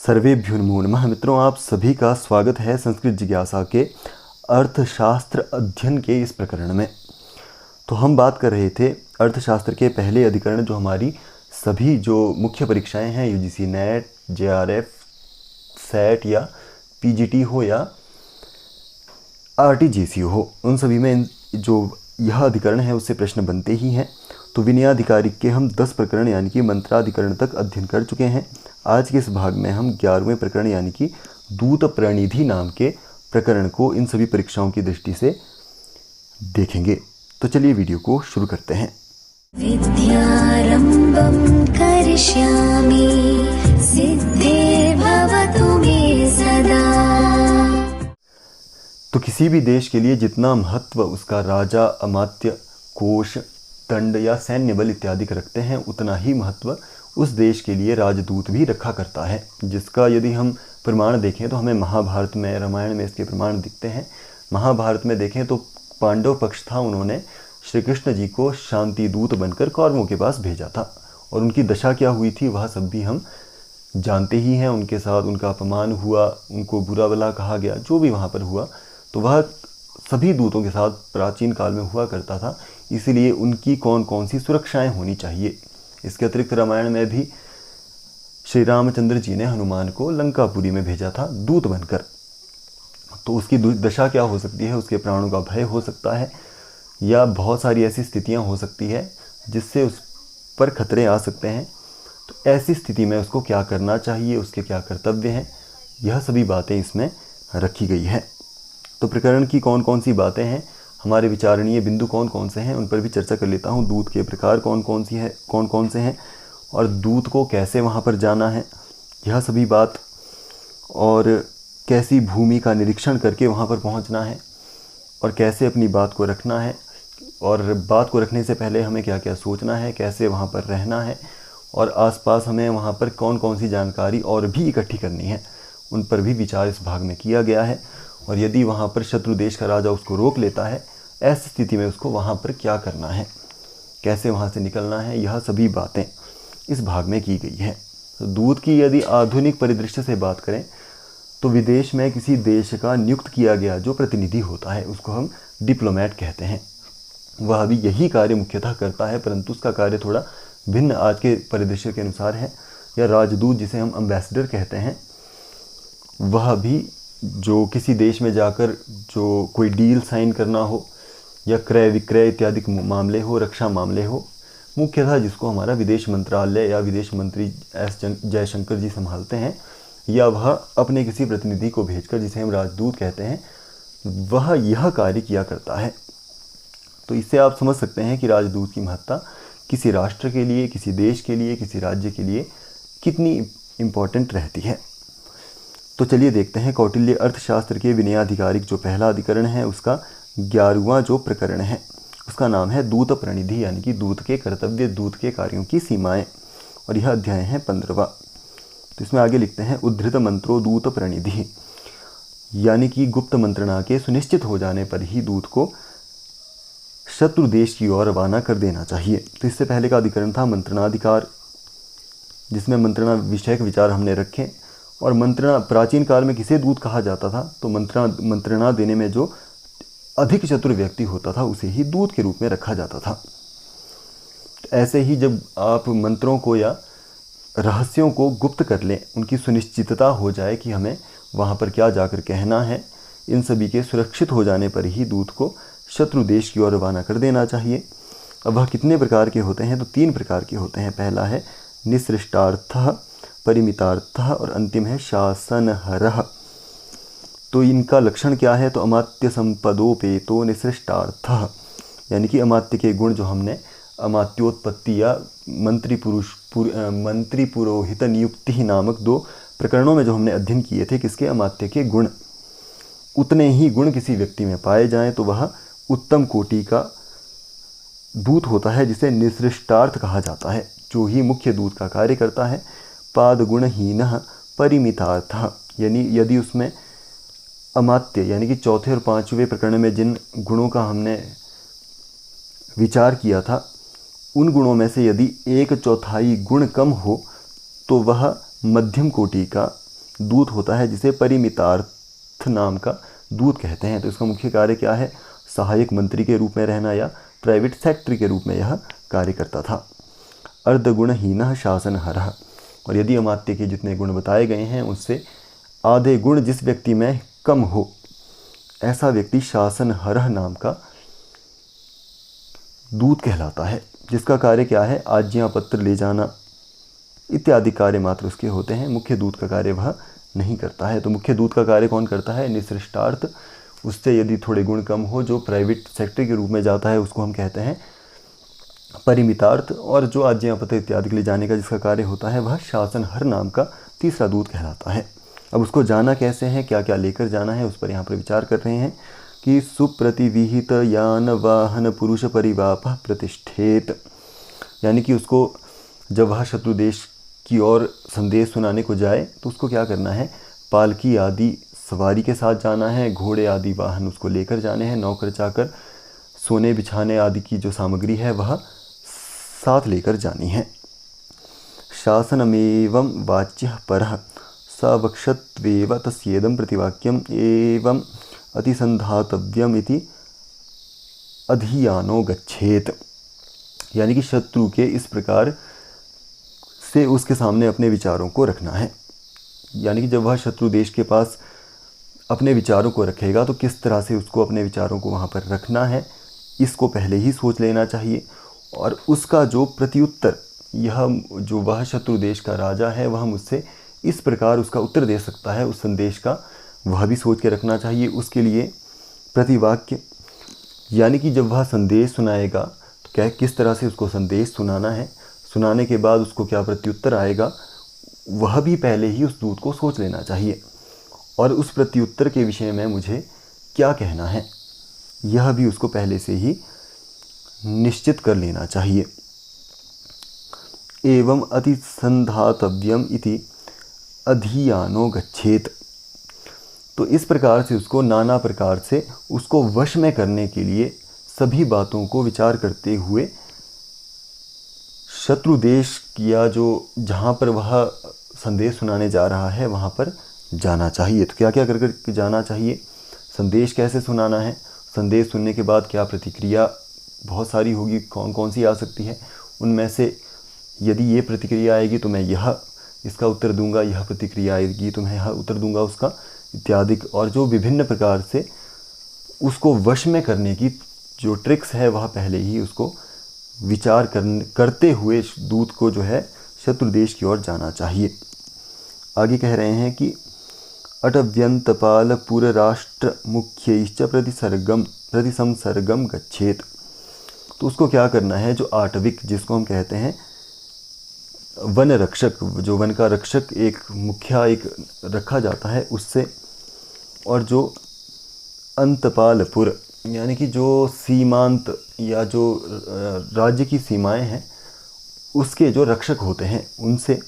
सर्वेभ्यो नमो नमः। मित्रों, आप सभी का स्वागत है संस्कृत जिज्ञासा के अर्थशास्त्र अध्ययन के इस प्रकरण में। तो हम बात कर रहे थे अर्थशास्त्र के पहले अधिकरण, जो हमारी सभी जो मुख्य परीक्षाएं हैं, यूजीसी नेट, जेआरएफ, सेट या पीजीटी हो या आरटीजीसी हो, उन सभी में जो यह अधिकरण है उससे प्रश्न बनते ही हैं। तो विनयाधिकारिक के हम 10 प्रकरण यानी कि मंत्राधिकरण तक अध्ययन कर चुके हैं। आज के इस भाग में हम 11वें प्रकरण यानी कि दूत प्रणिधि नाम के प्रकरण को इन सभी परीक्षाओं की दृष्टि से देखेंगे। तो चलिए वीडियो को शुरू करते हैं। विद्यारंभं करिष्यामि सिद्धिर्भवतु मे सदा। तो किसी भी देश के लिए जितना महत्व उसका राजा, अमात्य, कोष, दंड या सैन्य बल इत्यादि रखते हैं, उतना ही महत्व उस देश के लिए राजदूत भी रखा करता है। जिसका यदि हम प्रमाण देखें तो हमें महाभारत में, रामायण में इसके प्रमाण दिखते हैं। महाभारत में देखें तो पांडव पक्ष था, उन्होंने श्री कृष्ण जी को शांति दूत बनकर कौरवों के पास भेजा था, और उनकी दशा क्या हुई थी वह सब भी हम जानते ही हैं। उनके साथ उनका अपमान हुआ, उनको बुरा भला कहा गया, जो भी वहाँ पर हुआ, तो वह सभी दूतों के साथ प्राचीन काल में हुआ करता था। इसीलिए उनकी कौन कौन सी सुरक्षाएं होनी चाहिए। इसके अतिरिक्त रामायण में भी श्री रामचंद्र जी ने हनुमान को लंकापुरी में भेजा था दूत बनकर। तो उसकी दशा क्या हो सकती है, उसके प्राणों का भय हो सकता है, या बहुत सारी ऐसी स्थितियां हो सकती है जिससे उस पर खतरे आ सकते हैं। तो ऐसी स्थिति में उसको क्या करना चाहिए, उसके क्या कर्तव्य हैं, यह सभी बातें इसमें रखी गई है। तो प्रकरण की कौन कौन सी बातें हैं, हमारे विचारणीय बिंदु कौन कौन से हैं, उन पर भी चर्चा कर लेता हूँ। दूत के प्रकार कौन कौन से हैं, और दूत को कैसे वहाँ पर जाना है, यह सभी बात, और कैसी भूमि का निरीक्षण करके वहाँ पर पहुँचना है, और कैसे अपनी बात को रखना है, और बात को रखने से पहले हमें क्या क्या सोचना है, कैसे वहाँ पर रहना है, और आसपास हमें वहाँ पर कौन कौन सी जानकारी और भी इकट्ठी करनी है, उन पर भी विचार इस भाग में किया गया है। और यदि वहाँ पर शत्रु देश का राजा उसको रोक लेता है, ऐसी स्थिति में उसको वहाँ पर क्या करना है, कैसे वहाँ से निकलना है, यह सभी बातें इस भाग में की गई है। तो दूत की यदि आधुनिक परिदृश्य से बात करें तो विदेश में किसी देश का नियुक्त किया गया जो प्रतिनिधि होता है उसको हम डिप्लोमेट कहते हैं। वह भी यही कार्य मुख्यतः करता है, परंतु उसका कार्य थोड़ा भिन्न आज के परिदृश्य के अनुसार है। या राजदूत, जिसे हम एम्बेसडर कहते हैं, वह भी जो किसी देश में जाकर जो कोई डील साइन करना हो या क्रय विक्रय इत्यादि मामले हो, रक्षा मामले हो, मुख्यतः जिसको हमारा विदेश मंत्रालय या विदेश मंत्री एस जयशंकर जी संभालते हैं, या वह अपने किसी प्रतिनिधि को भेजकर, जिसे हम राजदूत कहते हैं, वह यह कार्य किया करता है। तो इससे आप समझ सकते हैं कि राजदूत की महत्ता किसी राष्ट्र के लिए, किसी देश के लिए, किसी राज्य के लिए कितनी इम्पोर्टेंट रहती है। तो चलिए देखते हैं कौटिल्य अर्थशास्त्र के विनयाधिकारिक जो पहला अधिकरण है उसका 11वां जो प्रकरण है उसका नाम है दूत प्रणिधि, यानी कि दूत के कर्तव्य, दूत के कार्यों की सीमाएं, और यह अध्याय है 15वां। तो इसमें आगे लिखते हैं उद्धृत मंत्रो दूत प्रणिधि, यानी कि गुप्त मंत्रणा के सुनिश्चित हो जाने पर ही दूत को शत्रु देश की ओर रवाना कर देना चाहिए। तो इससे पहले का अधिकरण था मंत्रणाधिकार, जिसमें मंत्रणा विषयक विचार हमने रखे। और मंत्रणा, प्राचीन काल में किसे दूत कहा जाता था, तो मंत्रणा देने में जो अधिक चतुर व्यक्ति होता था उसे ही दूत के रूप में रखा जाता था। ऐसे ही जब आप मंत्रों को या रहस्यों को गुप्त कर लें, उनकी सुनिश्चितता हो जाए कि हमें वहाँ पर क्या जाकर कहना है, इन सभी के सुरक्षित हो जाने पर ही दूत को शत्रु देश की ओर रवाना कर देना चाहिए। अब वह कितने प्रकार के होते हैं, तो 3 प्रकार के होते हैं। पहला है निसृष्टार्थः, परिमितार्थः, और अंतिम है शासनहरः। तो इनका लक्षण क्या है, तो अमात्य संपदोपेतो निसृष्टार्थः, यानी कि अमात्य के गुण जो हमने अमात्योत्पत्ति या मंत्री पुरोहित नियुक्ति नामक 2 प्रकरणों में जो हमने अध्ययन किए थे, किसके, अमात्य के गुण, उतने ही गुण किसी व्यक्ति में पाए जाएं तो वह उत्तम कोटि का दूत होता है, जिसे निसृष्टार्थ कहा जाता है, जो ही मुख्य दूत का कार्य करता है। पाद गुणहीनः परिमितार्थः, यानी यदि उसमें अमात्य यानी कि चौथे और 5वें प्रकरण में जिन गुणों का हमने विचार किया था, उन गुणों में से यदि 1/4 गुण कम हो तो वह मध्यम कोटि का दूत होता है जिसे परिमितार्थ नाम का दूत कहते हैं। तो इसका मुख्य कार्य क्या है? सहायक मंत्री के रूप में रहना या प्राइवेट सेक्रेटरी के रूप में यह कार्य करता था। अर्धगुणहीनः शासनहरः, और यदि अमात्य के जितने गुण बताए गए हैं उससे आधे गुण जिस व्यक्ति में कम हो, ऐसा व्यक्ति शासनहरः नाम का दूत कहलाता है, जिसका कार्य क्या है? आज्ञा पत्र ले जाना इत्यादि कार्य मात्र उसके होते हैं। मुख्य दूत का कार्य वह नहीं करता है। तो मुख्य दूत का कार्य कौन करता है? निसृष्टार्थ, उससे यदि थोड़े गुण कम हो, जो प्राइवेट सेक्रेटरी के रूप में जाता है उसको हम कहते हैं परिमितार्थ, और जो आज्ञा पत्र इत्यादि के लिए जाने का जिसका कार्य होता है वह शासनहर नाम का तीसरा दूत कहलाता है। अब उसको जाना कैसे है, क्या क्या लेकर जाना है, उस पर यहाँ पर विचार कर रहे हैं कि सुप्रतिविहित यान वाहन पुरुष परिवाप प्रतिष्ठेत, यानी कि उसको जब वह शत्रु देश की ओर संदेश सुनाने को जाए तो उसको क्या करना है? पालकी आदि सवारी के साथ जाना है, घोड़े आदि वाहन उसको लेकर जाने हैं, नौकर चाकर सोने बिछाने आदि की जो सामग्री है वह साथ लेकर जानी है। शासनमेवं वाच्यः परः सवक्षत्वेव तस्येदं प्रतिवाक्यम एवं अतिसंधातव्यम इति अधियानो गच्छेत, यानी कि शत्रु के इस प्रकार से उसके सामने अपने विचारों को रखना है। यानी कि जब वह शत्रु देश के पास अपने विचारों को रखेगा तो किस तरह से उसको अपने विचारों को वहाँ पर रखना है, इसको पहले ही सोच लेना चाहिए। और उसका जो प्रत्युत्तर, यह जो वह शत्रु देश का राजा है वह मुझसे इस प्रकार उसका उत्तर दे सकता है उस संदेश का, वह भी सोच के रखना चाहिए। उसके लिए प्रतिवाक्य, यानी कि जब वह संदेश सुनाएगा तो क्या किस तरह से उसको संदेश सुनाना है, सुनाने के बाद उसको क्या प्रत्युत्तर आएगा, वह भी पहले ही उस दूत को सोच लेना चाहिए। और उस प्रत्युत्तर के विषय में मुझे क्या कहना है, यह भी उसको पहले से ही निश्चित कर लेना चाहिए। एवं अतिसंधातव्यम इति अधियानो गच्छेत, तो इस प्रकार से उसको नाना प्रकार से उसको वश में करने के लिए सभी बातों को विचार करते हुए शत्रु देश या जो जहाँ पर वह संदेश सुनाने जा रहा है वहाँ पर जाना चाहिए। तो क्या क्या कर कर जाना चाहिए? संदेश कैसे सुनाना है, संदेश सुनने के बाद क्या प्रतिक्रिया, बहुत सारी होगी, कौन कौन सी आ सकती है, उनमें से यदि ये प्रतिक्रिया आएगी तो मैं यह इसका उत्तर दूंगा, यह प्रतिक्रिया आएगी तो मैं यह उत्तर दूंगा उसका, इत्यादि। और जो विभिन्न प्रकार से उसको वश में करने की जो ट्रिक्स है वह पहले ही उसको विचार करते हुए दूत को जो है शत्रु देश की ओर जाना चाहिए। आगे कह रहे हैं कि अटव्यंतपाल पुरराष्ट्र मुख्यैश्च प्रतिसंसर्गम गच्छेत, तो उसको क्या करना है? जो आटविक, जिसको हम कहते हैं वन रक्षक, जो वन का रक्षक एक मुखिया एक रखा जाता है उससे, और जो अंतपालपुर यानी कि जो सीमांत या जो राज्य की सीमाएं हैं उसके जो रक्षक होते हैं उनसे,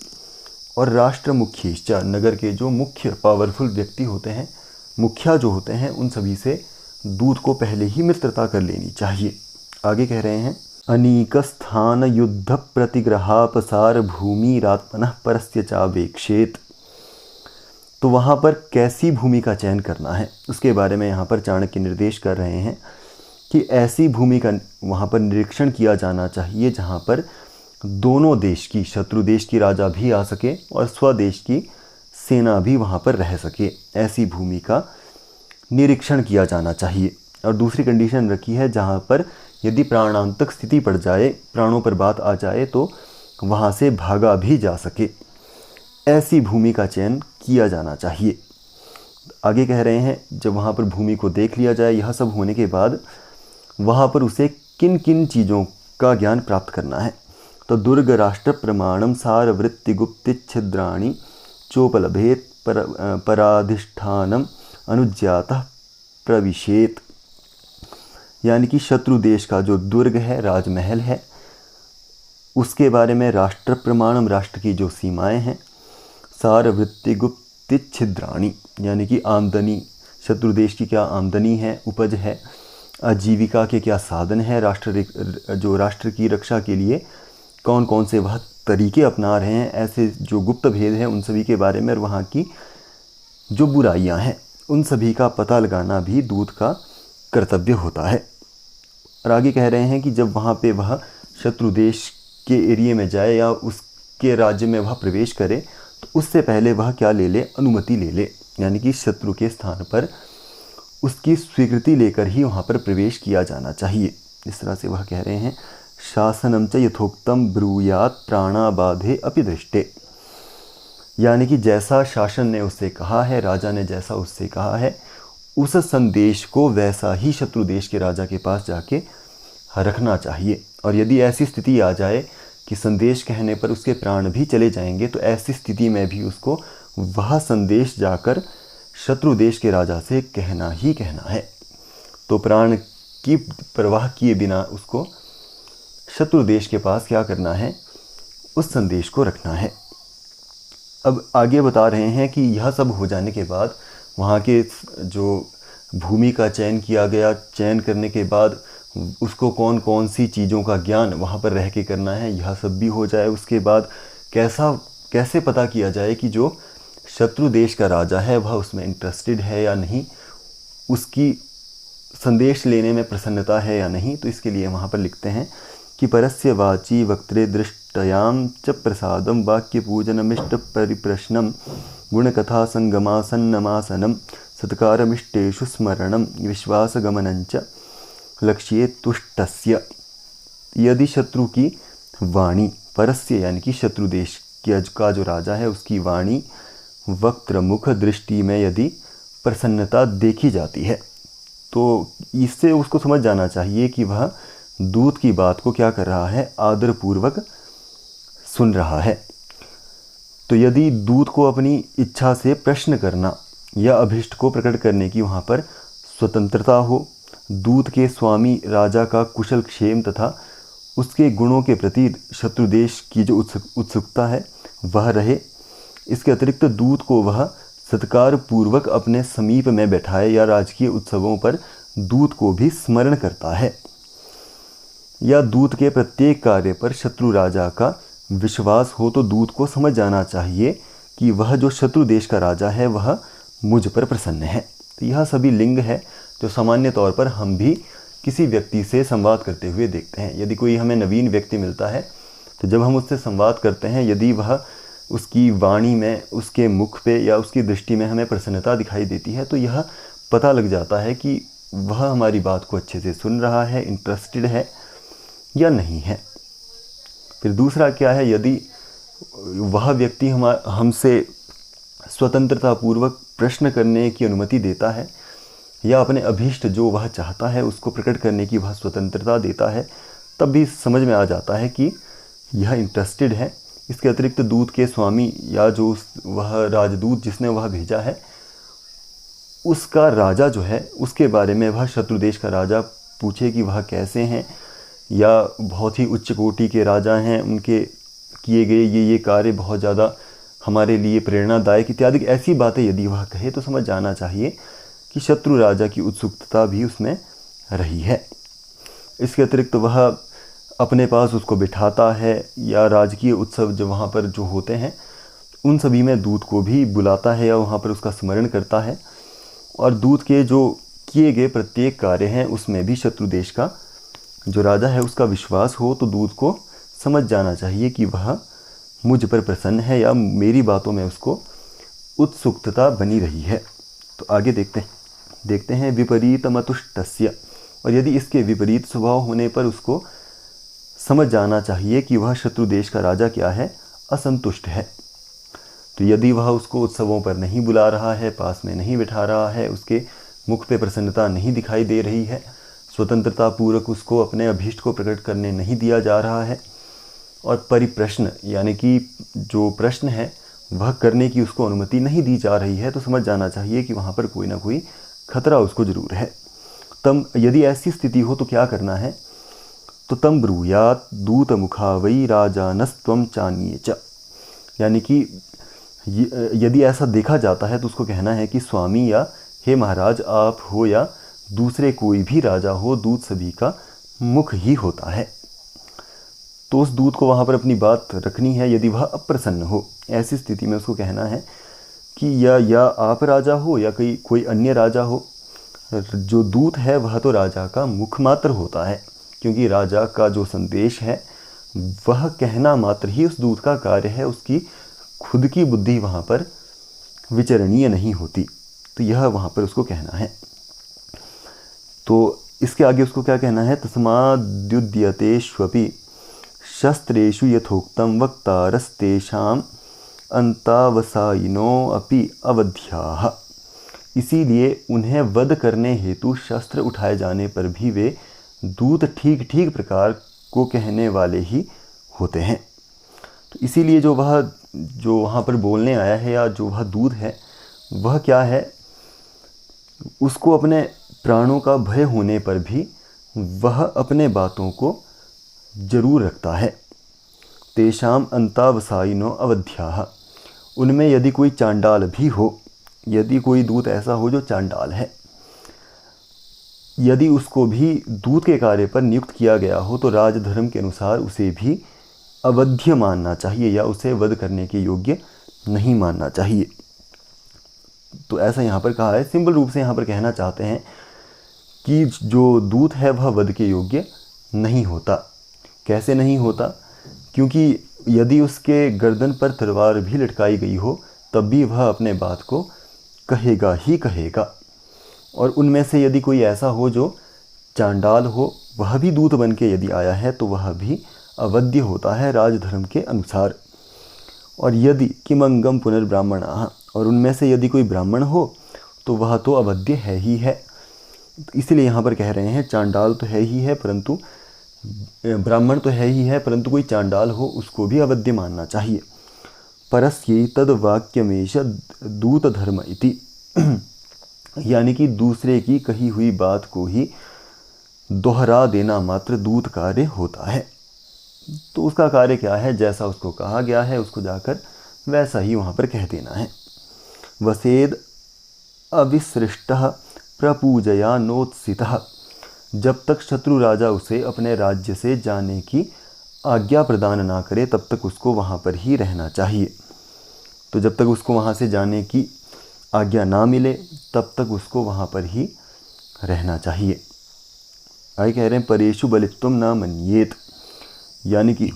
और राष्ट्र मुख्यश्च नगर के जो मुख्य पावरफुल व्यक्ति होते हैं, मुखिया जो होते हैं, उन सभी से दूत को पहले ही मित्रता कर लेनी चाहिए। आगे कह रहे हैं अनीक स्थान युद्ध प्रतिग्रहापसार भूमि रात्मनः परस्य चावेक्षेत, तो वहाँ पर कैसी भूमि का चयन करना है उसके बारे में यहाँ पर चाणक्य निर्देश कर रहे हैं कि ऐसी भूमि का वहाँ पर निरीक्षण किया जाना चाहिए जहाँ पर दोनों देश की, शत्रु देश की राजा भी आ सके और स्वदेश की सेना भी वहाँ पर रह सके, ऐसी भूमि का निरीक्षण किया जाना चाहिए। और दूसरी कंडीशन रखी है जहाँ पर यदि प्राणांतक स्थिति पड़ जाए, प्राणों पर बात आ जाए तो वहाँ से भागा भी जा सके, ऐसी भूमि का चयन किया जाना चाहिए। आगे कह रहे हैं जब वहाँ पर भूमि को देख लिया जाए, यह सब होने के बाद वहाँ पर उसे किन किन चीज़ों का ज्ञान प्राप्त करना है, तो दुर्ग राष्ट्र प्रमाणम सार वृत्ति गुप्ति छिद्राणी चोपलभेत पराधिष्ठानम अनुज्ञातः प्रविशेत, यानी कि शत्रु देश का जो दुर्ग है, राजमहल है, उसके बारे में राष्ट्र प्रमाणम, राष्ट्र की जो सीमाएं हैं, सार वृत्ति गुप्ति छिद्राणी यानी कि आमदनी, शत्रु देश की क्या आमदनी है, उपज है, आजीविका के क्या साधन है, राष्ट्र की रक्षा के लिए कौन कौन से वह तरीके अपना रहे हैं, ऐसे जो गुप्त भेद हैं उन सभी के बारे में, और वहाँ की जो बुराइयां हैं उन सभी का पता लगाना भी दूत का कर्तव्य होता है। और आगे कह रहे हैं कि जब वहाँ पे वह शत्रु देश के एरिया में जाए या उसके राज्य में वह प्रवेश करे तो उससे पहले वह क्या ले ले, अनुमति ले ले, यानी कि शत्रु के स्थान पर उसकी स्वीकृति लेकर ही वहाँ पर प्रवेश किया जाना चाहिए। इस तरह से वह कह रहे हैं शासनम च यथोक्तम ब्रूयात प्राणाबाधे अपि दृष्टे, यानी कि जैसा शासन ने उससे कहा है, राजा ने जैसा उससे कहा है, उस संदेश को वैसा ही शत्रु देश के राजा के पास जाके रखना चाहिए। और यदि ऐसी स्थिति आ जाए कि संदेश कहने पर उसके प्राण भी चले जाएंगे तो ऐसी स्थिति में भी उसको वह संदेश जाकर शत्रु देश के राजा से कहना ही कहना है। तो प्राण की परवाह किए बिना उसको शत्रु देश के पास क्या करना है, उस संदेश को रखना है। अब आगे बता रहे हैं कि यह सब हो जाने के बाद वहाँ के जो भूमि का चयन किया गया, चयन करने के बाद उसको कौन कौन सी चीज़ों का ज्ञान वहाँ पर रह के करना है, यह सब भी हो जाए। उसके बाद कैसे पता किया जाए कि जो शत्रु देश का राजा है वह उसमें इंटरेस्टेड है या नहीं, उसकी संदेश लेने में प्रसन्नता है या नहीं। तो इसके लिए वहाँ पर लिखते हैं कि परस्य वाची वक्त्रे दृष्टयाम च प्रसादम वाक्य पूजनमिष्ट परिप्रश्नम गुणकथा संगमासन्नमासनम सत्कारमिष्टेषु स्मरणम विश्वासगमनंच लक्ष्ये तुष्टस्य। यदि शत्रु की वाणी, परस्य यानी कि शत्रु देश का जो राजा है उसकी वाणी, वक्त्र मुख दृष्टि में यदि प्रसन्नता देखी जाती है तो इससे उसको समझ जाना चाहिए कि वह दूत की बात को क्या कर रहा है, आदरपूर्वक सुन रहा है। तो यदि दूत को अपनी इच्छा से प्रश्न करना या अभिष्ट को प्रकट करने की वहाँ पर स्वतंत्रता हो, दूत के स्वामी राजा का कुशल क्षेम तथा उसके गुणों के प्रति शत्रु देश की जो उत्सुकता है वह रहे, इसके अतिरिक्त दूत को वह सत्कार पूर्वक अपने समीप में बैठाए या राजकीय उत्सवों पर दूत को भी स्मरण करता है, या दूत के प्रत्येक कार्य पर शत्रु राजा का विश्वास हो, तो दूत को समझ जाना चाहिए कि वह जो शत्रु देश का राजा है वह मुझ पर प्रसन्न है। तो यह सभी लिंग है जो सामान्य तौर पर हम भी किसी व्यक्ति से संवाद करते हुए देखते हैं। यदि कोई हमें नवीन व्यक्ति मिलता है तो जब हम उससे संवाद करते हैं, यदि वह उसकी वाणी में, उसके मुख पे या उसकी दृष्टि में हमें प्रसन्नता दिखाई देती है तो यह पता लग जाता है कि वह हमारी बात को अच्छे से सुन रहा है, इंटरेस्टेड है या नहीं है। फिर दूसरा क्या है, यदि वह व्यक्ति हमसे स्वतंत्रतापूर्वक प्रश्न करने की अनुमति देता है या अपने अभीष्ट जो वह चाहता है उसको प्रकट करने की वह स्वतंत्रता देता है, तब भी समझ में आ जाता है कि यह इंटरेस्टेड है। इसके अतिरिक्त दूत के स्वामी या जो वह राजदूत जिसने वह भेजा है उसका राजा जो है उसके बारे में वह शत्रु देश का राजा पूछे कि वह कैसे हैं, या बहुत ही उच्च कोटि के राजा हैं, उनके किए गए ये कार्य बहुत ज़्यादा हमारे लिए प्रेरणादायक इत्यादि ऐसी बातें यदि वह कहे तो समझ जाना चाहिए कि शत्रु राजा की उत्सुकता भी उसमें रही है। इसके अतिरिक्त वह अपने पास उसको बिठाता है या राजकीय उत्सव जो वहाँ पर जो होते हैं उन सभी में दूत को भी बुलाता है या वहाँ पर उसका स्मरण करता है, और दूत के जो किए गए प्रत्येक कार्य हैं उसमें भी शत्रु देश का जो राजा है उसका विश्वास हो, तो दूत को समझ जाना चाहिए कि वह मुझ पर प्रसन्न है या मेरी बातों में उसको उत्सुकता बनी रही है। तो आगे देखते हैं विपरीतमतुष्टस्य, और यदि इसके विपरीत स्वभाव होने पर उसको समझ जाना चाहिए कि वह शत्रु देश का राजा क्या है, असंतुष्ट है। तो यदि वह उसको उत्सवों पर नहीं बुला रहा है, पास में नहीं बिठा रहा है, उसके मुख पे प्रसन्नता नहीं दिखाई दे रही है, स्वतंत्रता पूर्वक उसको अपने अभीष्ट को प्रकट करने नहीं दिया जा रहा है, और परिप्रश्न यानी कि जो प्रश्न है वह करने की उसको अनुमति नहीं दी जा रही है, तो समझ जाना चाहिए कि वहाँ पर कोई ना कोई खतरा उसको ज़रूर है। तम यदि ऐसी स्थिति हो तो क्या करना है, तो तम ब्रूयात दूत मुखा वै राजानस्त्वं चान्ये च, यानी कि यदि ऐसा देखा जाता है तो उसको कहना है कि स्वामी या हे महाराज आप हो या दूसरे कोई भी राजा हो, दूत सभी का मुख ही होता है। तो उस दूत को वहाँ पर अपनी बात रखनी है। यदि वह अप्रसन्न हो, ऐसी स्थिति में उसको कहना है कि या आप राजा हो या कोई अन्य राजा हो, जो दूत है वह तो राजा का मुख मात्र होता है, क्योंकि राजा का जो संदेश है वह कहना मात्र ही उस दूत का कार्य है, उसकी खुद की बुद्धि वहाँ पर विचरणीय नहीं होती। तो यह वहाँ पर उसको कहना है। तो इसके आगे उसको क्या कहना है, तस्माद्युद्यतेष्वपि शस्त्रेषु यथोक्तं वक्तारस्तेषां अंतावसायिनो अपि अवध्याः। इसीलिए उन्हें वध करने हेतु शस्त्र उठाए जाने पर भी वे दूत ठीक ठीक प्रकार को कहने वाले ही होते हैं। तो इसीलिए जो वहाँ पर बोलने आया है या जो वह दूत है वह क्या है, उसको अपने प्राणों का भय होने पर भी वह अपने बातों को जरूर रखता है। तेषाम अंतावसायिनो अवध्याः। उनमें यदि कोई चांडाल भी हो, यदि कोई दूत ऐसा हो जो चांडाल है, यदि उसको भी दूत के कार्य पर नियुक्त किया गया हो तो राजधर्म के अनुसार उसे भी अवध्य मानना चाहिए या उसे वध करने के योग्य नहीं मानना चाहिए। तो ऐसा यहाँ पर कहा है। सिंपल रूप से यहाँ पर कहना चाहते हैं कि जो दूत है वह वध के योग्य नहीं होता। कैसे नहीं होता? क्योंकि यदि उसके गर्दन पर तलवार भी लटकाई गई हो तब भी वह अपने बात को कहेगा ही कहेगा। और उनमें से यदि कोई ऐसा हो जो चांडाल हो, वह भी दूत बन के यदि आया है तो वह भी अवध्य होता है राजधर्म के अनुसार। और यदि किमंगम पुनर्ब्राह्मणाः, और उनमें से यदि कोई ब्राह्मण हो तो वह तो अवध्य है ही है। इसलिए यहाँ पर कह रहे हैं चांडाल तो है ही है, परंतु ब्राह्मण तो है ही है, परंतु कोई चांडाल हो उसको भी अवध्य मानना चाहिए। परस्यै तद वाक्यमेष दूत धर्म इति। यानी कि दूसरे की कही हुई बात को ही दोहरा देना मात्र दूत कार्य होता है। तो उसका कार्य क्या है, जैसा उसको कहा गया है उसको जाकर वैसा ही वहाँ पर कह देना है। वसेद अविसृष्टः प्रपूजया नोत्सितः। जब तक शत्रु राजा उसे अपने राज्य से जाने की आज्ञा प्रदान ना करे तब तक उसको वहाँ पर ही रहना चाहिए। तो जब तक उसको वहाँ से जाने की आज्ञा ना मिले तब तक उसको वहाँ पर ही रहना चाहिए। आगे कह रहे हैं परेषु बलित्वं न मन्येत। यानी कि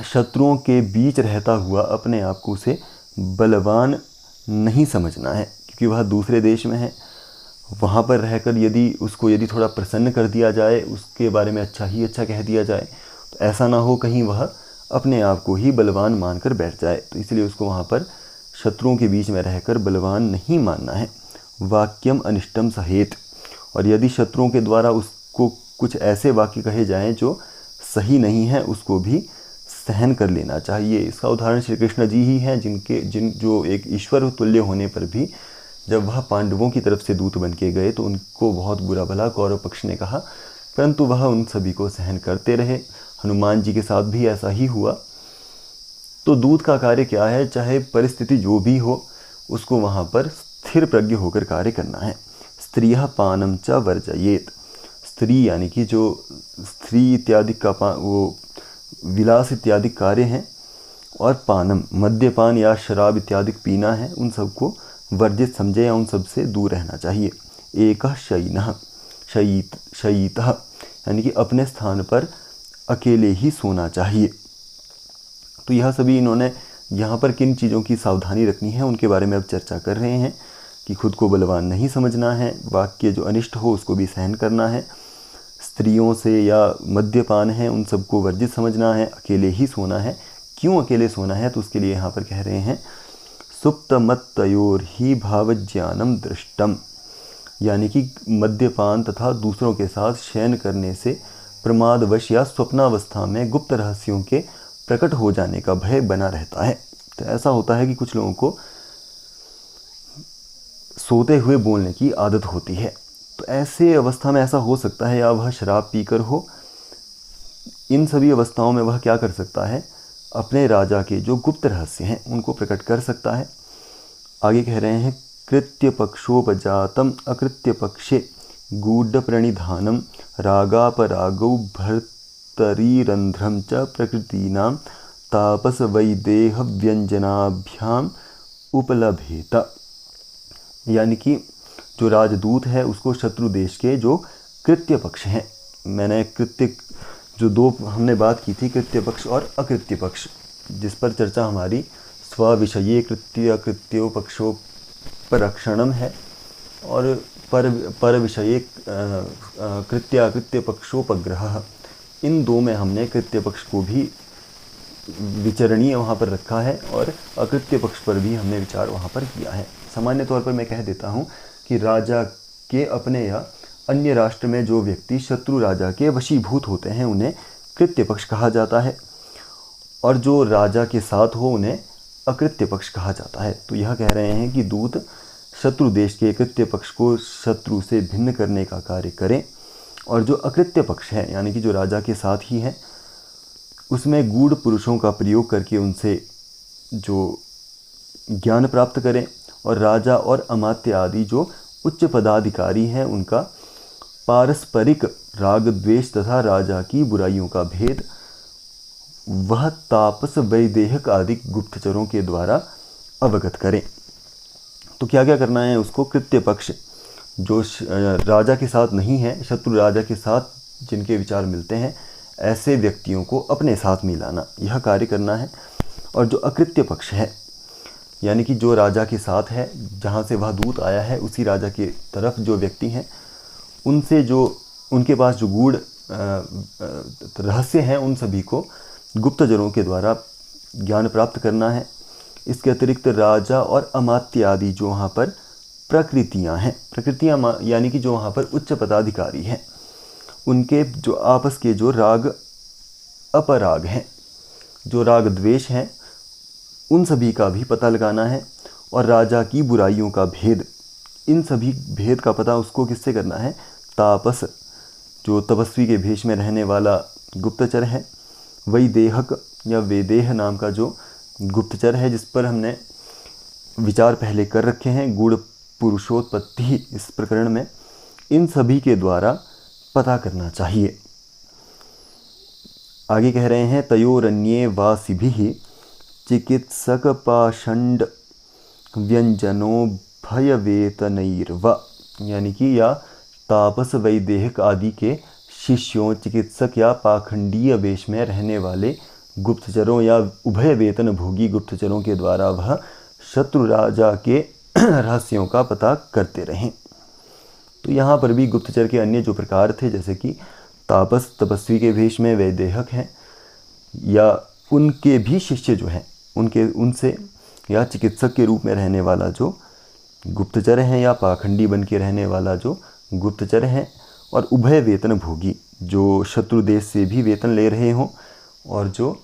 शत्रुओं के बीच रहता हुआ अपने आप को उसे बलवान नहीं समझना है, क्योंकि वह दूसरे देश में है। वहाँ पर रहकर यदि उसको थोड़ा प्रसन्न कर दिया जाए, उसके बारे में अच्छा ही अच्छा कह दिया जाए, तो ऐसा ना हो कहीं वह अपने आप को ही बलवान मानकर बैठ जाए। तो इसलिए उसको वहाँ पर शत्रुओं के बीच में रहकर बलवान नहीं मानना है। वाक्यम अनिष्टम सहेत। और यदि शत्रुओं के द्वारा उसको कुछ ऐसे वाक्य कहे जाएं जो सही नहीं है, उसको भी सहन कर लेना चाहिए। इसका उदाहरण श्री कृष्ण जी ही हैं, जो एक ईश्वर तुल्य होने पर भी जब वह पांडवों की तरफ से दूत बन के गए तो उनको बहुत बुरा भला कौरव पक्ष ने कहा, परंतु वह उन सभी को सहन करते रहे। हनुमान जी के साथ भी ऐसा ही हुआ। तो दूत का कार्य क्या है, चाहे परिस्थिति जो भी हो उसको वहाँ पर स्थिर प्रज्ञ होकर कार्य करना है। स्त्रियः पानम च वर्जयेत। स्त्री यानी कि जो स्त्री इत्यादि का वो विलास इत्यादि कार्य हैं, और पानम मद्यपान या शराब इत्यादि पीना है, उन सबको वर्जित समझे या उन सब से दूर रहना चाहिए। एकः शयिनः शयितः यानी कि अपने स्थान पर अकेले ही सोना चाहिए। तो यह सभी इन्होंने यहाँ पर किन चीज़ों की सावधानी रखनी है उनके बारे में अब चर्चा कर रहे हैं कि खुद को बलवान नहीं समझना है, वाक्य जो अनिष्ट हो उसको भी सहन करना है, स्त्रियों से या मद्यपान है उन सबको वर्जित समझना है, अकेले ही सोना है। क्यों अकेले सोना है, तो उसके लिए यहाँ पर कह रहे हैं सुप्तमत्तयोर ही भावज्ञानम दृष्टम। यानी कि मद्यपान तथा दूसरों के साथ शयन करने से प्रमादवश या स्वप्नावस्था में गुप्त रहस्यों के प्रकट हो जाने का भय बना रहता है। तो ऐसा होता है कि कुछ लोगों को सोते हुए बोलने की आदत होती है। तो ऐसे अवस्था में ऐसा हो सकता है या वह शराब पीकर हो, इन सभी अवस्थाओं में वह क्या कर सकता है, अपने राजा के जो गुप्त रहस्य हैं उनको प्रकट कर सकता है। आगे कह रहे हैं कृत्य पक्षोपजातम अकृत्य पक्षे गूढ़ प्रणिधानम रागापरागौ भर्तरीरंध्रम च प्रकृतीनां तापस वैदेह व्यंजनाभ्याम उपलभेत, यानी कि जो राजदूत है उसको शत्रु देश के जो कृत्य पक्ष हैं, मैंने कृत्य जो दो हमने बात की थी, कृत्य पक्ष और अकृत्य पक्ष, जिस पर चर्चा हमारी स्वविषये कृत्य कृत्यो पक्षोपरक्षणम है, और पर विषये कृत्य अकृत्य पक्षोपग्रह, इन दो में हमने कृत्य पक्ष को भी विचरणीय वहाँ पर रखा है और अकृत्य पक्ष पर भी हमने विचार वहाँ पर किया है। सामान्य तौर पर मैं कह देता हूँ कि राजा के अपने या अन्य राष्ट्र में जो व्यक्ति शत्रु राजा के वशीभूत होते हैं उन्हें कृत्य पक्ष कहा जाता है, और जो राजा के साथ हो उन्हें अकृत्य पक्ष कहा जाता है। तो यह कह रहे हैं कि दूत शत्रु देश के कृत्य पक्ष को शत्रु से भिन्न करने का कार्य करें, और जो अकृत्य पक्ष है यानी कि जो राजा के साथ ही है उसमें गूढ़ पुरुषों का प्रयोग करके उनसे जो ज्ञान प्राप्त करें, और राजा और अमात्य आदि जो उच्च पदाधिकारी हैं उनका पारस्परिक राग द्वेष तथा राजा की बुराइयों का भेद वह तापस वैदेहक आदि गुप्तचरों के द्वारा अवगत करें। तो क्या क्या करना है उसको, कृत्य पक्ष जो राजा के साथ नहीं है, शत्रु राजा के साथ जिनके विचार मिलते हैं, ऐसे व्यक्तियों को अपने साथ मिलाना, यह कार्य करना है। और जो अकृत्य पक्ष है यानी कि जो राजा के साथ है, जहाँ से वह दूत आया है उसी राजा के तरफ जो व्यक्ति हैं उनसे जो उनके पास जो गूढ़ रहस्य हैं उन सभी को गुप्तचरों के द्वारा ज्ञान प्राप्त करना है। इसके अतिरिक्त राजा और अमात्य आदि जो वहाँ पर प्रकृतियाँ हैं, प्रकृतियाँ यानी कि जो वहाँ पर उच्च पदाधिकारी हैं, उनके जो आपस के जो राग अपराग हैं, जो राग द्वेष हैं, उन सभी का भी पता लगाना है। और राजा की बुराइयों का भेद, इन सभी भेद का पता उसको किससे करना है, तापस जो तपस्वी के भेष में रहने वाला गुप्तचर है, वैदेहक या वेदेह नाम का जो गुप्तचर है जिस पर हमने विचार पहले कर रखे हैं गूढ़ पुरुषोत्पत्ति इस प्रकरण में, इन सभी के द्वारा पता करना चाहिए। आगे कह रहे हैं तयोरन्ये वासिभिः चिकित्सक पाषंड व्यंजनो भयवेतनैर्वा, यानी कि या तापस वैदेहिक आदि के शिष्यों, चिकित्सक या पाखंडीय वेश में रहने वाले गुप्तचरों या उभय वेतन भोगी गुप्तचरों के द्वारा वह शत्रु राजा के रहस्यों का पता करते रहें। तो यहाँ पर भी गुप्तचर के अन्य जो प्रकार थे, जैसे कि तापस तपस्वी के भेष में वैदेहक हैं, या उनके भी शिष्य जो हैं उनसे, या चिकित्सक के रूप में रहने वाला जो गुप्तचर हैं, या पाखंडी बन के रहने वाला जो गुप्तचर हैं, और उभय वेतन भोगी जो शत्रु देश से भी वेतन ले रहे हों और जो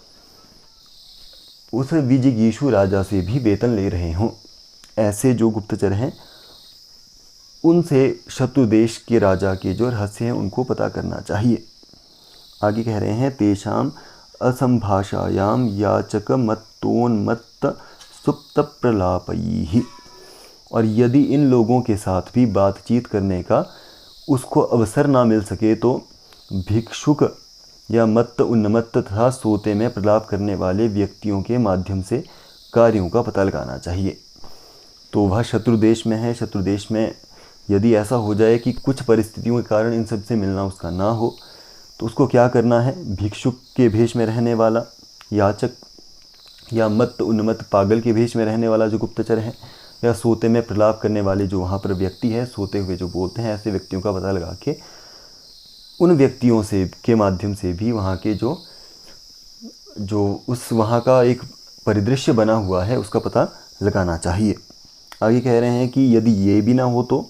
उस विजिगीषु राजा से भी वेतन ले रहे हों, ऐसे जो गुप्तचर हैं उनसे शत्रु देश के राजा के जो रहस्य हैं उनको पता करना चाहिए। आगे कह रहे हैं तेषाम असंभाषायाम याचक मत्तोन्मत्त सुप्त प्रलापैः, और यदि इन लोगों के साथ भी बातचीत करने का उसको अवसर ना मिल सके तो भिक्षुक या मत्त उन्मत्त तथा सोते में प्रलाप करने वाले व्यक्तियों के माध्यम से कार्यों का पता लगाना चाहिए। तो वह शत्रु देश में है, शत्रु देश में यदि ऐसा हो जाए कि कुछ परिस्थितियों के कारण इन सब से मिलना उसका ना हो, तो उसको क्या करना है, भिक्षुक के भेष में रहने वाला याचक, या मत्त उन्मत्त पागल के भेष में रहने वाला जो गुप्तचर है, या सोते में प्रलाप करने वाले जो वहाँ पर व्यक्ति है, सोते हुए जो बोलते हैं, ऐसे व्यक्तियों का पता लगा के उन व्यक्तियों से के माध्यम से भी वहाँ के जो उस वहाँ का एक परिदृश्य बना हुआ है उसका पता लगाना चाहिए। आगे कह रहे हैं कि यदि ये भी ना हो तो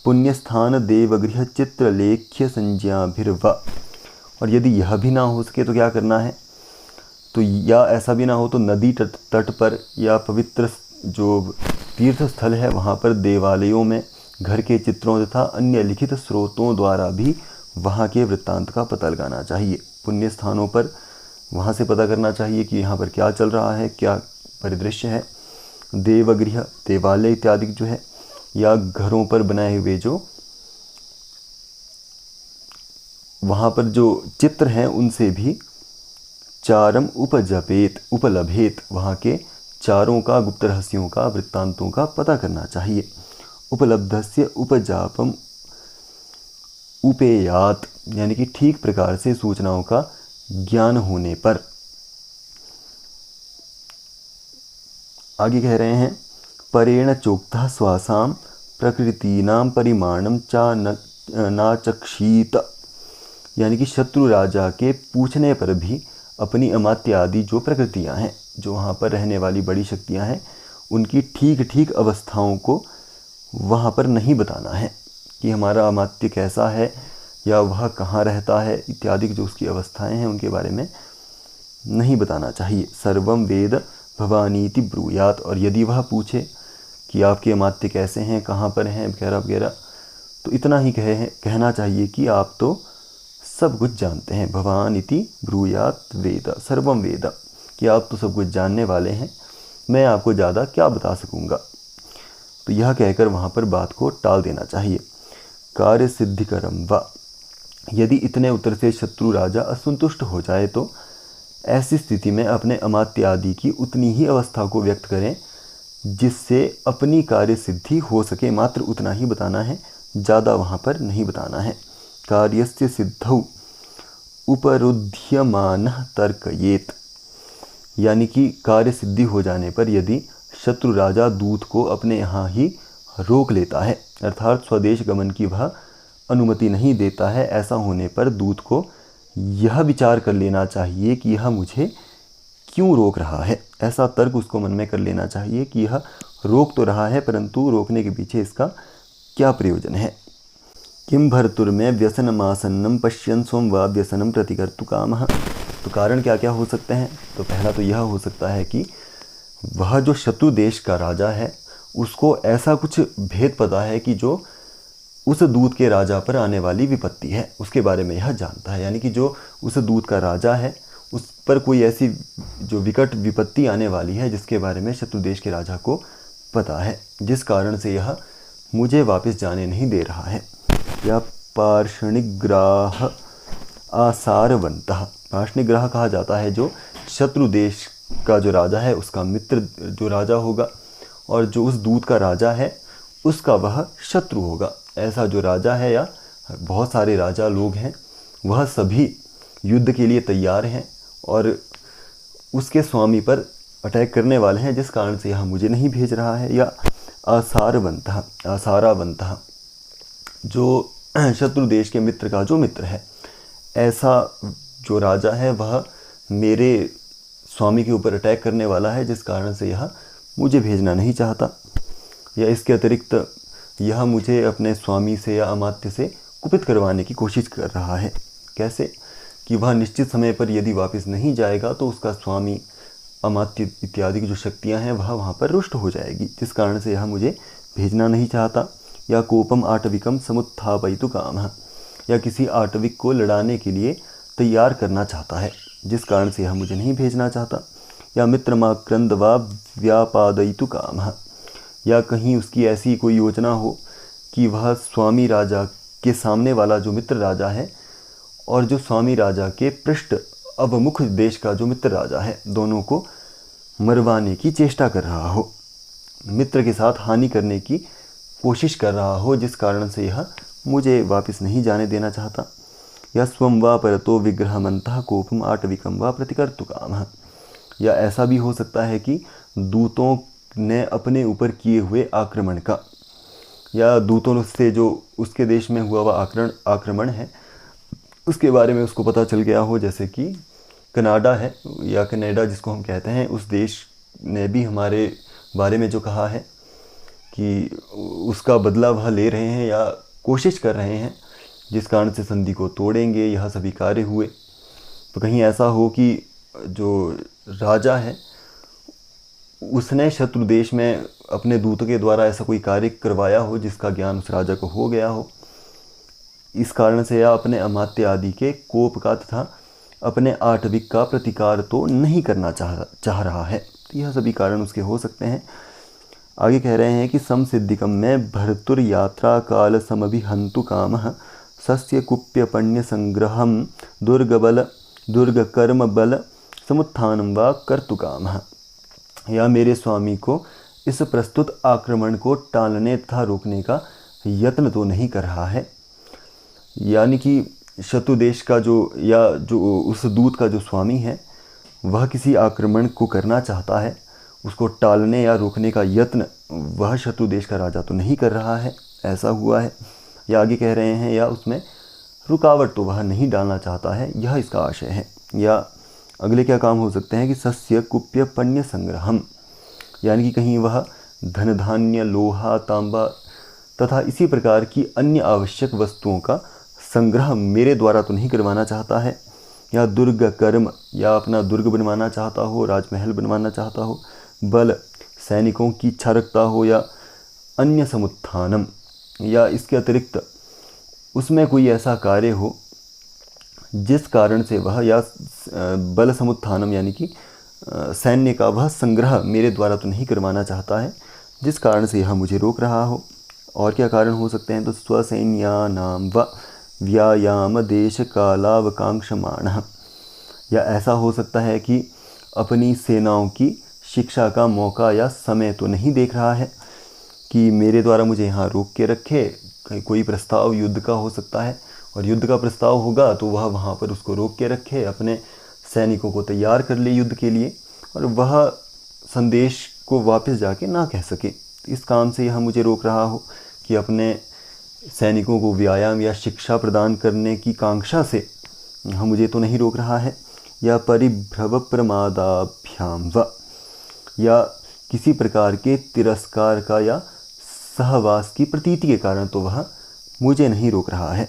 पुण्यस्थान देवगृह चित्रलेख्य संज्ञाभिर्वा, और यदि यह भी ना हो सके तो क्या करना है, तो या ऐसा भी ना हो तो नदी तट पर या पवित्र जो तीर्थ स्थल है वहाँ पर देवालयों में घर के चित्रों तथा अन्य लिखित स्रोतों द्वारा भी वहाँ के वृत्तांत का पता लगाना चाहिए। पुण्य स्थानों पर वहाँ से पता करना चाहिए कि यहाँ पर क्या चल रहा है, क्या परिदृश्य है। देवगृह देवालय इत्यादि जो है, या घरों पर बनाए हुए जो वहाँ पर जो चित्र हैं उनसे भी चारम उपलभेत, वहाँ के चारों का, गुप्त रहस्यों का, वृत्तांतों का पता करना चाहिए। उपलब्धस्य उपजापम उपेयात, यानी कि ठीक प्रकार से सूचनाओं का ज्ञान होने पर। आगे कह रहे हैं परेण चोक्तः स्वासाम प्रकृतीनाम परिमाणम चा नाचक्षीत, यानी कि शत्रु राजा के पूछने पर भी अपनी अमात्य आदि जो प्रकृतियां हैं, जो वहाँ पर रहने वाली बड़ी शक्तियां हैं, उनकी ठीक ठीक अवस्थाओं को वहाँ पर नहीं बताना है कि हमारा अमात्य कैसा है या वह कहाँ रहता है इत्यादि जो उसकी अवस्थाएं हैं उनके बारे में नहीं बताना चाहिए। सर्वम वेद भवानीति ब्रूयात, और यदि वह पूछे कि आपके अमात्य कैसे हैं, कहाँ पर हैं वगैरह वगैरह, तो इतना ही कहना चाहिए कि आप तो सब कुछ जानते हैं। भवान इति ब्रूयात वेद सर्वम वेद, कि आप तो सब कुछ जानने वाले हैं, मैं आपको ज़्यादा क्या बता सकूँगा। तो यह कहकर वहाँ पर बात को टाल देना चाहिए। कार्य सिद्धिकरम व, यदि इतने उत्तर से शत्रु राजा असंतुष्ट हो जाए तो ऐसी स्थिति में अपने अमात्य आदि की उतनी ही अवस्था को व्यक्त करें जिससे अपनी कार्य सिद्धि हो सके, मात्र उतना ही बताना है, ज़्यादा वहाँ पर नहीं बताना है। कार्यस्य सिद्धौ उपरुध्यमानः तर्कयेत, यानी कि कार्य सिद्धि हो जाने पर यदि शत्रु राजा दूत को अपने यहाँ ही रोक लेता है, अर्थात स्वदेश गमन की वह अनुमति नहीं देता है, ऐसा होने पर दूत को यह विचार कर लेना चाहिए कि यह मुझे क्यों रोक रहा है। ऐसा तर्क उसको मन में कर लेना चाहिए कि यह रोक तो रहा है, परंतु रोकने के पीछे इसका क्या प्रयोजन है। किम भर्तुर्मे व्यसनमासन्नम पश्यन् स्वं वा व्यसनम प्रतिकर्तु कामः, तो कारण क्या क्या हो सकते हैं। तो पहला तो यह हो सकता है कि वह जो शत्रु देश का राजा है उसको ऐसा कुछ भेद पता है कि जो उस दूत के राजा पर आने वाली विपत्ति है उसके बारे में यह जानता है, यानी कि जो उस दूत का राजा है उस पर कोई ऐसी जो विकट विपत्ति आने वाली है जिसके बारे में शत्रु देश के राजा को पता है, जिस कारण से यह मुझे वापस जाने नहीं दे रहा है। या पार्षणिग्राह आसारवंतः, पार्षणिग्राह कहा जाता है जो शत्रु देश का जो राजा है उसका मित्र जो राजा होगा, और जो उस दूत का राजा है उसका वह शत्रु होगा। ऐसा जो राजा है या बहुत सारे राजा लोग हैं वह सभी युद्ध के लिए तैयार हैं और उसके स्वामी पर अटैक करने वाले हैं, जिस कारण से यह मुझे नहीं भेज रहा है। या आसारवंतः, आसारावंतः, जो शत्रु देश के मित्र का जो मित्र है, ऐसा जो राजा है वह मेरे स्वामी के ऊपर अटैक करने वाला है, जिस कारण से यह मुझे भेजना नहीं चाहता। या इसके अतिरिक्त यह मुझे अपने स्वामी से या अमात्य से कुपित करवाने की कोशिश कर रहा है। कैसे कि वह निश्चित समय पर यदि वापस नहीं जाएगा तो उसका स्वामी, अमात्य इत्यादि की जो शक्तियां हैं वह वहाँ पर रुष्ट हो जाएगी, जिस कारण से यह मुझे भेजना नहीं चाहता। या कोपम आटविकम समुत्थापयितु कामः, या किसी आटविक को लड़ाने के लिए तैयार करना चाहता है, जिस कारण से यह मुझे नहीं भेजना चाहता। या मित्रमाक्रंद वा व्यापादयितु कामः, या कहीं उसकी ऐसी कोई योजना हो कि वह स्वामी राजा के सामने वाला जो मित्र राजा है और जो स्वामी राजा के पृष्ठ अवमुख देश का जो मित्र राजा है, दोनों को मरवाने की चेष्टा कर रहा हो, मित्र के साथ हानि करने की कोशिश कर रहा हो, जिस कारण से यह मुझे वापस नहीं जाने देना चाहता। या स्वं वा परतो विग्रहमन्तः कोपम आटविकम वा प्रतिकर्तुकामः, या ऐसा भी हो सकता है कि दूतों ने अपने ऊपर किए हुए आक्रमण का, या दूतों से जो उसके देश में हुआ हुआ आक्रमण है उसके बारे में उसको पता चल गया हो, जैसे कि कनाडा है या कनाडा जिसको हम कहते हैं, उस देश ने भी हमारे बारे में जो कहा है कि उसका बदला वह ले रहे हैं या कोशिश कर रहे हैं, जिस कारण से संधि को तोड़ेंगे, यह सभी कार्य हुए। तो कहीं ऐसा हो कि जो राजा है उसने शत्रु देश में अपने दूतों के द्वारा ऐसा कोई कार्य करवाया हो जिसका ज्ञान उस राजा को हो गया हो, इस कारण से या अपने अमात्य आदि के कोप का तथा अपने आटविक का प्रतिकार तो नहीं करना चाह रहा है। तो यह सभी कारण उसके हो सकते हैं। आगे कह रहे हैं कि समसिद्धिकम में भर्तुर यात्रा काल समभिहंतु कामः सस्य कुप्यपण्य संग्रहम दुर्गकर्म बल समुत्थानं वा कर्तु कामः। या मेरे स्वामी को इस प्रस्तुत आक्रमण को टालने तथा रोकने का यत्न तो नहीं कर रहा है। यानी कि शत्रु देश का जो उस दूत का जो स्वामी है वह किसी आक्रमण को करना चाहता है, उसको टालने या रोकने का यत्न वह शत्रु देश का राजा तो नहीं कर रहा है, ऐसा हुआ है। या आगे कह रहे हैं, या उसमें रुकावट तो वह नहीं डालना चाहता है, यह इसका आशय है। या अगले क्या काम हो सकते हैं कि सस्य कुप्य पण्य संग्रहम, यानी कि कहीं वह धन धान्य लोहा तांबा तथा इसी प्रकार की अन्य आवश्यक वस्तुओं का संग्रह मेरे द्वारा तो नहीं करवाना चाहता है। या दुर्ग कर्म, या अपना दुर्ग बनवाना चाहता हो, राजमहल बनवाना चाहता हो, बल सैनिकों की इच्छा रखता हो, या अन्य समुत्थानम, या इसके अतिरिक्त उसमें कोई ऐसा कार्य हो जिस कारण से वह, या बल समुत्थानम यानी कि सैन्य का वह संग्रह मेरे द्वारा तो नहीं करवाना चाहता है, जिस कारण से यह मुझे रोक रहा हो। और क्या कारण हो सकते हैं, तो स्वसैन्यानाम व व्यायाम देश कालावकांक्षमाणः, या ऐसा हो सकता है कि अपनी सेनाओं की शिक्षा का मौका या समय तो नहीं देख रहा है कि मेरे द्वारा मुझे यहाँ रोक के रखे। कोई प्रस्ताव युद्ध का हो सकता है, और युद्ध का प्रस्ताव होगा तो वह वहाँ पर उसको रोक के रखे, अपने सैनिकों को तैयार कर ले युद्ध के लिए, और वह संदेश को वापस जाके ना कह सके। इस काम से यह मुझे रोक रहा हो कि अपने सैनिकों को व्यायाम या शिक्षा प्रदान करने की कांक्षा से यह मुझे तो नहीं रोक रहा है। या परिभ्रव प्रमादाभ्याम व, या किसी प्रकार के तिरस्कार का या सहवास की प्रतीति के कारण तो वह मुझे नहीं रोक रहा है।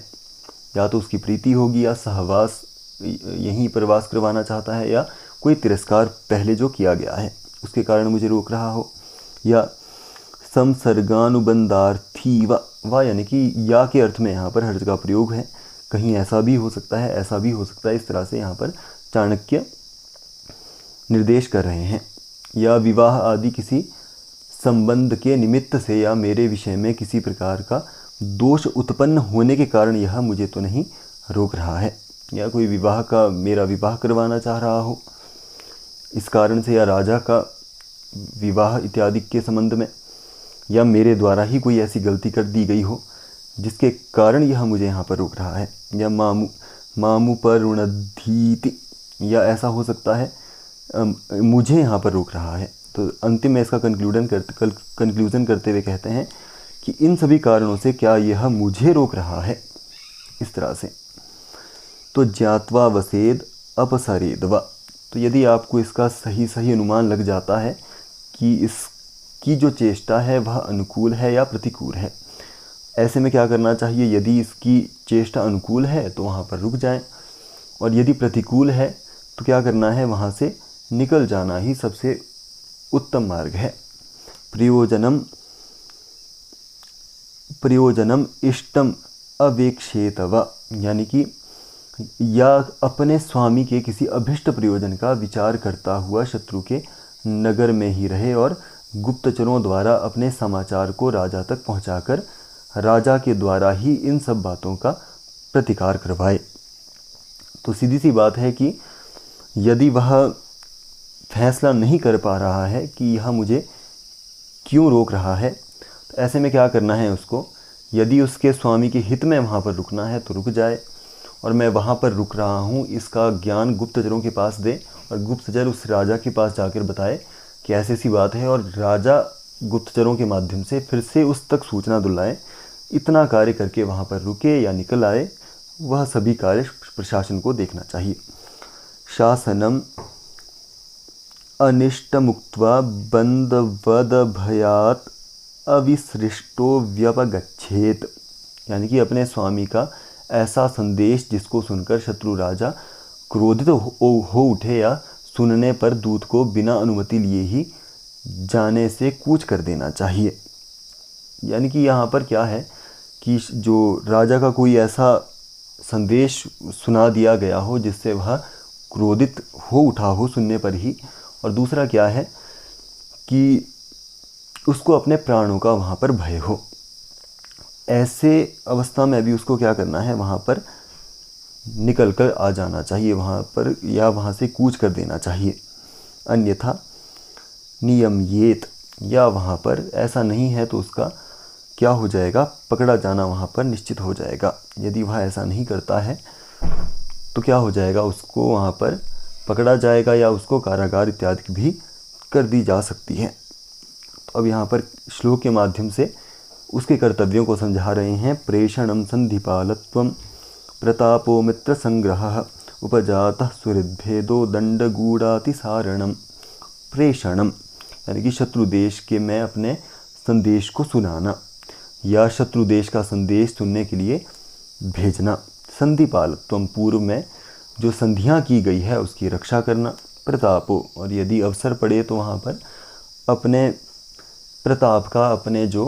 या तो उसकी प्रीति होगी, या सहवास यहीं पर वास करवाना चाहता है, या कोई तिरस्कार पहले जो किया गया है उसके कारण मुझे रोक रहा हो। या संसर्गानुबंधार्थी व यानी कि या के अर्थ में यहाँ पर हर्ष का प्रयोग है। कहीं ऐसा भी हो सकता है, ऐसा भी हो सकता है, इस तरह से यहाँ पर चाणक्य निर्देश कर रहे हैं। या विवाह आदि किसी संबंध के निमित्त से, या मेरे विषय में किसी प्रकार का दोष उत्पन्न होने के कारण यह मुझे तो नहीं रोक रहा है। या कोई मेरा विवाह करवाना चाह रहा हो इस कारण से, या राजा का विवाह इत्यादि के संबंध में, या मेरे द्वारा ही कोई ऐसी गलती कर दी गई हो जिसके कारण यह मुझे यहाँ पर रोक रहा है। या मामू पर ऋणधीति, या ऐसा हो सकता है मुझे यहाँ पर रोक रहा है। तो अंतिम में इसका कंक्लूजन करते हुए कहते हैं कि इन सभी कारणों से क्या यह मुझे रोक रहा है, इस तरह से। तो ज्ञात्वा वसेद अपसरेद व, तो यदि आपको इसका सही अनुमान लग जाता है कि इसकी जो चेष्टा है वह अनुकूल है या प्रतिकूल है, ऐसे में क्या करना चाहिए। यदि इसकी चेष्टा अनुकूल है तो वहाँ पर रुक जाएं, और यदि प्रतिकूल है तो क्या करना है, वहाँ से निकल जाना ही सबसे उत्तम मार्ग है। प्रयोजनम इष्टम अवेक्षेत व, यानी कि या अपने स्वामी के किसी अभिष्ट प्रयोजन का विचार करता हुआ शत्रु के नगर में ही रहे, और गुप्तचरों द्वारा अपने समाचार को राजा तक पहुंचाकर राजा के द्वारा ही इन सब बातों का प्रतिकार करवाए। तो सीधी सी बात है कि यदि वह फैसला नहीं कर पा रहा है कि यह मुझे क्यों रोक रहा है, तो ऐसे में क्या करना है उसको। यदि उसके स्वामी के हित में वहाँ पर रुकना है तो रुक जाए, और मैं वहाँ पर रुक रहा हूँ इसका ज्ञान गुप्तचरों के पास दे, और गुप्तचर उस राजा के पास जाकर बताए कि ऐसी सी बात है, और राजा गुप्तचरों के माध्यम से फिर से उस तक सूचना दिलाए। इतना कार्य करके वहाँ पर रुके या निकल आए, वह सभी कार्य प्रशासन को देखना चाहिए। शासनम अनिष्टमुक्त्वा बंधवद भयात अविसृष्टो व्यपगच्छेत, यानी कि अपने स्वामी का ऐसा संदेश जिसको सुनकर शत्रु राजा क्रोधित हो उठे, या सुनने पर दूत को बिना अनुमति लिए ही जाने से कूच कर देना चाहिए। यानी कि यहाँ पर क्या है कि जो राजा का कोई ऐसा संदेश सुना दिया गया हो जिससे वह क्रोधित हो उठा हो सुनने पर ही, और दूसरा क्या है कि उसको अपने प्राणों का वहाँ पर भय हो। ऐसे अवस्था में भी उसको क्या करना है, वहाँ पर निकल कर आ जाना चाहिए वहाँ पर, या वहाँ से कूच कर देना चाहिए। अन्यथा नियम्येत, या वहाँ पर ऐसा नहीं है तो उसका क्या हो जाएगा, पकड़ा जाना वहाँ पर निश्चित हो जाएगा। यदि वह ऐसा नहीं करता है तो क्या हो जाएगा, उसको वहाँ पर पकड़ा जाएगा या उसको कारागार इत्यादि भी कर दी जा सकती है। तो अब यहाँ पर श्लोक के माध्यम से उसके कर्तव्यों को समझा रहे हैं। प्रेषणम संधिपालत्वम प्रतापो मित्र संग्रह उपजातः सुहृद्भेदो दंडगूढ़ातिसारणम। प्रेषणम यानी कि शत्रु देश के में अपने संदेश को सुनाना या शत्रु देश का संदेश सुनने के लिए भेजना। संधिपालत्वम पूर्व में जो संधियाँ की गई है उसकी रक्षा करना। प्रतापो, और यदि अवसर पड़े तो वहाँ पर अपने प्रताप का, अपने जो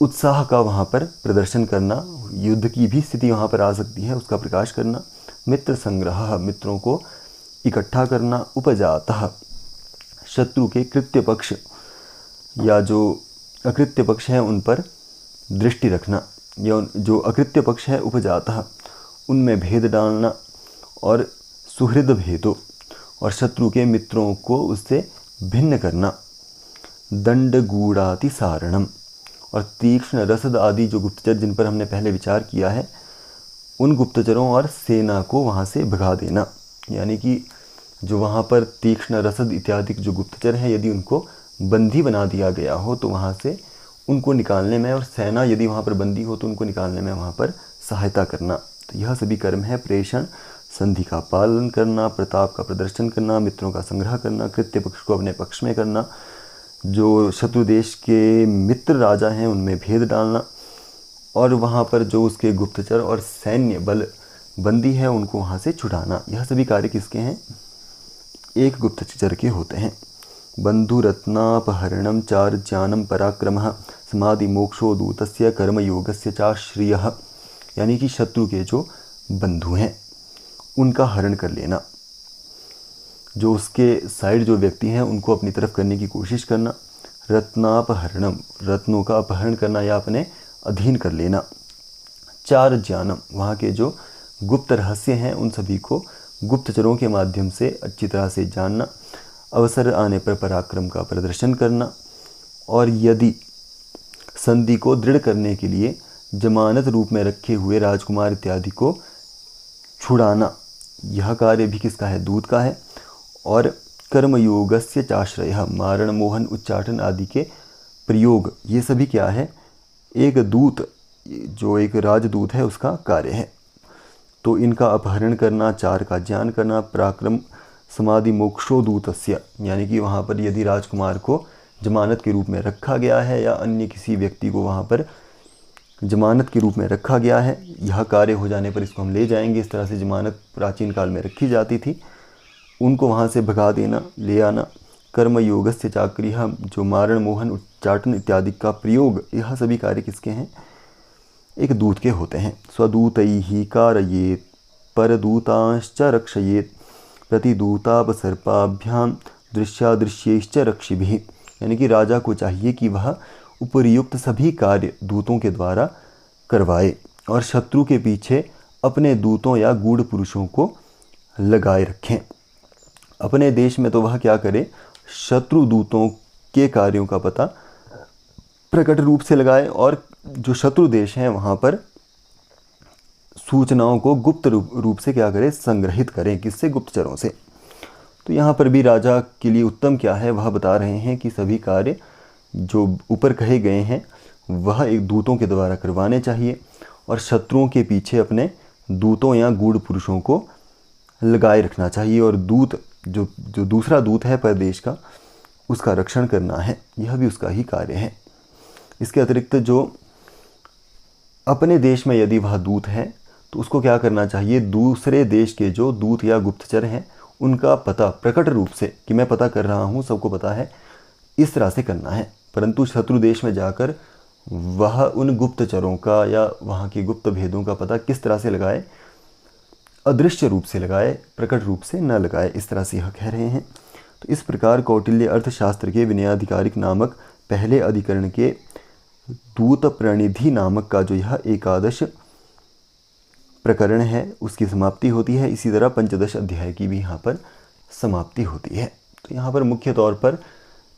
उत्साह का वहाँ पर प्रदर्शन करना, युद्ध की भी स्थिति वहाँ पर आ सकती है उसका प्रकाश करना। मित्र संग्रह, मित्रों को इकट्ठा करना। उपजातः, शत्रु के कृत्य पक्ष या जो अकृत्य पक्ष हैं उन पर दृष्टि रखना, या जो अकृत्य पक्ष है उपजातः उनमें भेद डालना। और सुहृद भेदो, और शत्रु के मित्रों को उससे भिन्न करना। दंडगूढ़ातिसारणम, और तीक्ष्ण रसद आदि जो गुप्तचर जिन पर हमने पहले विचार किया है उन गुप्तचरों और सेना को वहाँ से भगा देना। यानी कि जो वहाँ पर तीक्ष्ण रसद इत्यादि जो गुप्तचर हैं यदि उनको बंदी बना दिया गया हो तो वहाँ से उनको निकालने में, और सेना यदि वहाँ पर बंदी हो तो उनको निकालने में वहाँ पर सहायता करना। तो यह सभी कर्म है। प्रेषण, संधि का पालन करना, प्रताप का प्रदर्शन करना, मित्रों का संग्रह करना, कृत्य पक्ष को अपने पक्ष में करना, जो शत्रु देश के मित्र राजा हैं उनमें भेद डालना, और वहाँ पर जो उसके गुप्तचर और सैन्य बल बंदी है उनको वहाँ से छुड़ाना। यह सभी कार्य किसके हैं, एक गुप्तचर के होते हैं। बंधुरत्नापहरणम चार ज्ञानम पराक्रमः समाधि मोक्षो दूतस्य कर्मयोगस्य चाश्रियः, यानी कि शत्रु के जो बंधु हैं उनका हरण कर लेना, जो उसके साइड जो व्यक्ति हैं उनको अपनी तरफ करने की कोशिश करना। रत्नापहरणम, रत्नों का अपहरण करना या अपने अधीन कर लेना। चार ज्ञानम, वहाँ के जो गुप्त रहस्य हैं उन सभी को गुप्तचरों के माध्यम से अच्छी तरह से जानना। अवसर आने पर पराक्रम का प्रदर्शन करना। और यदि संधि को दृढ़ करने के लिए जमानत रूप में रखे हुए राजकुमार इत्यादि को छुड़ाना, यह कार्य भी किसका है, दूत का है। और कर्मयोगस्य चाश्रयः, मारण मोहन उच्चाटन आदि के प्रयोग, ये सभी क्या है, एक दूत, जो एक राजदूत है उसका कार्य है। तो इनका अपहरण करना, चार का ज्ञान करना, पराक्रम समाधि मोक्षो दूतस्य, यानी कि वहाँ पर यदि राजकुमार को जमानत के रूप में रखा गया है या अन्य किसी व्यक्ति को वहाँ पर जमानत के रूप में रखा गया है, यह कार्य हो जाने पर इसको हम ले जाएंगे। इस तरह से जमानत प्राचीन काल में रखी जाती थी, उनको वहाँ से भगा देना, ले आना। कर्मयोगस्य चाक्रियः, जो मारण मोहन उच्चाटन इत्यादि का प्रयोग, यह सभी कार्य किसके हैं, एक दूत के होते हैं। स्वदूतैः कारयेत् परदूतांश्च रक्षयेत् प्रतिदूतापसर्पाभ्याम दृश्यादृश्यैश्च रक्षिभिः, यानी कि राजा को चाहिए कि वह उपर्युक्त सभी कार्य दूतों के द्वारा करवाए और शत्रु के पीछे अपने दूतों या गूढ़ पुरुषों को लगाए रखें। अपने देश में तो वह क्या करे, शत्रु दूतों के कार्यों का पता प्रकट रूप से लगाए, और जो शत्रु देश हैं वहाँ पर सूचनाओं को गुप्त रूप से क्या करें, संग्रहित करें। किससे, गुप्तचरों से। तो यहाँ पर भी राजा के लिए उत्तम क्या है, वह बता रहे हैं कि सभी कार्य जो ऊपर कहे गए हैं वह एक दूतों के द्वारा करवाने चाहिए, और शत्रुओं के पीछे अपने दूतों या गूढ़ पुरुषों को लगाए रखना चाहिए, और दूत जो दूसरा दूत है परदेश का, उसका रक्षण करना है, यह भी उसका ही कार्य है। इसके अतिरिक्त जो अपने देश में यदि वह दूत है तो उसको क्या करना चाहिए, दूसरे देश के जो दूत या गुप्तचर हैं उनका पता प्रकट रूप से, कि मैं पता कर रहा हूँ, सबको पता है, इस तरह से करना है। परंतु शत्रु देश में जाकर वह उन गुप्तचरों का या वहाँ के गुप्त भेदों का पता किस तरह से लगाए, अदृश्य रूप से लगाए, प्रकट रूप से न लगाए, इस तरह से यह कह रहे हैं। तो इस प्रकार कौटिल्य अर्थशास्त्र के विनयाधिकारिक नामक पहले अधिकरण के दूत प्रणिधि नामक का जो यह 11 प्रकरण है उसकी समाप्ति होती है। इसी तरह 15 अध्याय की भी यहाँ पर समाप्ति होती है। तो यहाँ पर मुख्य तौर पर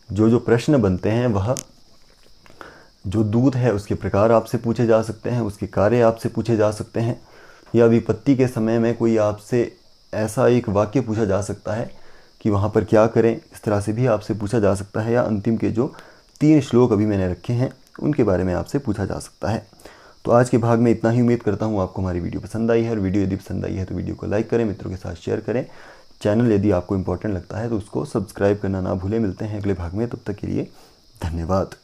जो प्रश्न बनते हैं वह जो दूत है उसके प्रकार आपसे पूछे जा सकते हैं, उसके कार्य आपसे पूछे जा सकते हैं, या विपत्ति के समय में कोई आपसे ऐसा एक वाक्य पूछा जा सकता है कि वहाँ पर क्या करें, इस तरह से भी आपसे पूछा जा सकता है। या अंतिम के जो 3 श्लोक अभी मैंने रखे हैं उनके बारे में आपसे पूछा जा सकता है। तो आज के भाग में इतना ही। उम्मीद करता हूँ आपको हमारी वीडियो पसंद आई है, और वीडियो यदि पसंद आई है तो वीडियो को लाइक करें, मित्रों के साथ शेयर करें। चैनल यदि आपको इम्पोर्टेंट लगता है तो उसको सब्सक्राइब करना ना भूलें। मिलते हैं अगले भाग में, तब तक के लिए धन्यवाद।